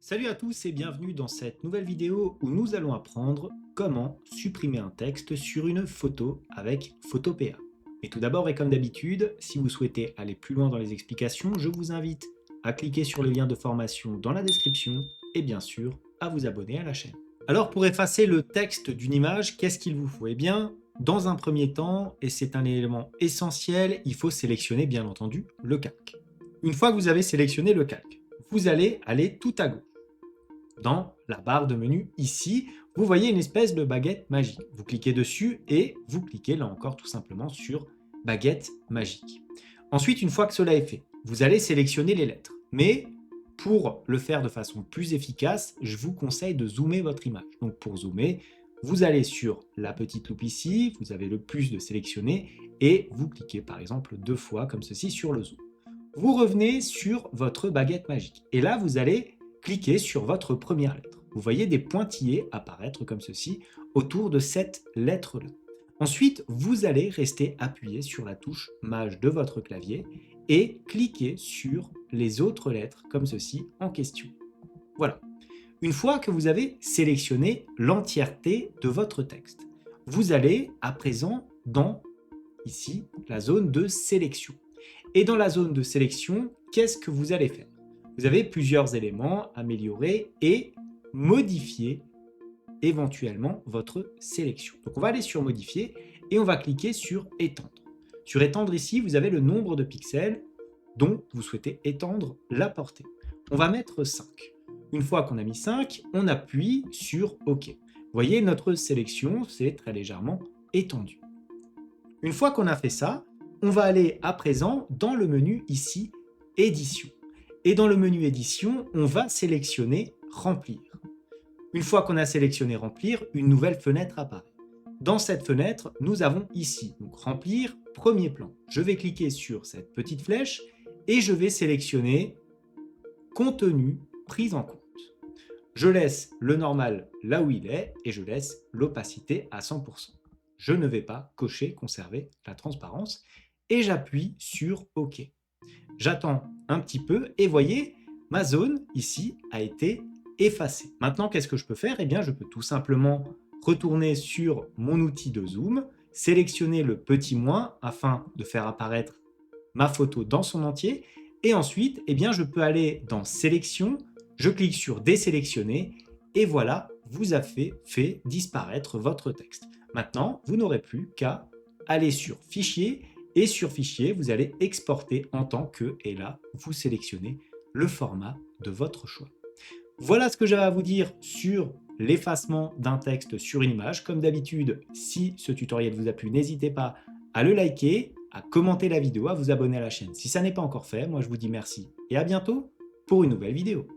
Salut à tous et bienvenue dans cette nouvelle vidéo où nous allons apprendre comment supprimer un texte sur une photo avec Photopea. Mais tout d'abord et comme d'habitude, si vous souhaitez aller plus loin dans les explications, je vous invite à cliquer sur les liens de formation dans la description et bien sûr à vous abonner à la chaîne. Alors pour effacer le texte d'une image, qu'est-ce qu'il vous faut? Eh bien, dans un premier temps, et c'est un élément essentiel, il faut sélectionner bien entendu le calque. Une fois que vous avez sélectionné le calque, vous allez aller tout à gauche. Dans la barre de menu ici, vous voyez une espèce de baguette magique. Vous cliquez dessus et vous cliquez là encore tout simplement sur baguette magique. Ensuite, une fois que cela est fait, vous allez sélectionner les lettres. Mais pour le faire de façon plus efficace, je vous conseille de zoomer votre image. Donc pour zoomer, vous allez sur la petite loupe ici, vous avez le plus de sélectionner et vous cliquez par exemple 2 fois comme ceci sur le zoom. Vous revenez sur votre baguette magique et là vous allez cliquez sur votre première lettre. Vous voyez des pointillés apparaître comme ceci autour de cette lettre-là. Ensuite, vous allez rester appuyé sur la touche Maj de votre clavier et cliquer sur les autres lettres comme ceci en question. Voilà. Une fois que vous avez sélectionné l'entièreté de votre texte, vous allez à présent dans ici la zone de sélection. Et dans la zone de sélection, qu'est-ce que vous allez faire? Vous avez plusieurs éléments, améliorer et modifier éventuellement votre sélection. Donc on va aller sur modifier et on va cliquer sur étendre. Sur étendre ici, vous avez le nombre de pixels dont vous souhaitez étendre la portée. On va mettre 5. Une fois qu'on a mis 5, on appuie sur OK. Vous voyez, notre sélection s'est très légèrement étendue. Une fois qu'on a fait ça, on va aller à présent dans le menu ici, édition. Et dans le menu édition, on va sélectionner remplir. Une fois qu'on a sélectionné remplir, une nouvelle fenêtre apparaît. Dans cette fenêtre, nous avons ici, donc remplir, premier plan. Je vais cliquer sur cette petite flèche et je vais sélectionner contenu pris en compte. Je laisse le normal là où il est et je laisse l'opacité à 100%. Je ne vais pas cocher conserver la transparence et j'appuie sur OK. J'attends un petit peu et voyez, ma zone ici a été effacée. Maintenant, qu'est-ce que je peux faire? Eh bien, je peux tout simplement retourner sur mon outil de zoom, sélectionner le petit moins afin de faire apparaître ma photo dans son entier et ensuite, eh bien, je peux aller dans sélection, je clique sur désélectionner et voilà, vous avez fait disparaître votre texte. Maintenant, vous n'aurez plus qu'à aller sur fichier et sur fichier, vous allez exporter en tant que, et là, vous sélectionnez le format de votre choix. Voilà ce que j'avais à vous dire sur l'effacement d'un texte sur une image. Comme d'habitude, si ce tutoriel vous a plu, n'hésitez pas à le liker, à commenter la vidéo, à vous abonner à la chaîne. Si ça n'est pas encore fait, moi je vous dis merci et à bientôt pour une nouvelle vidéo.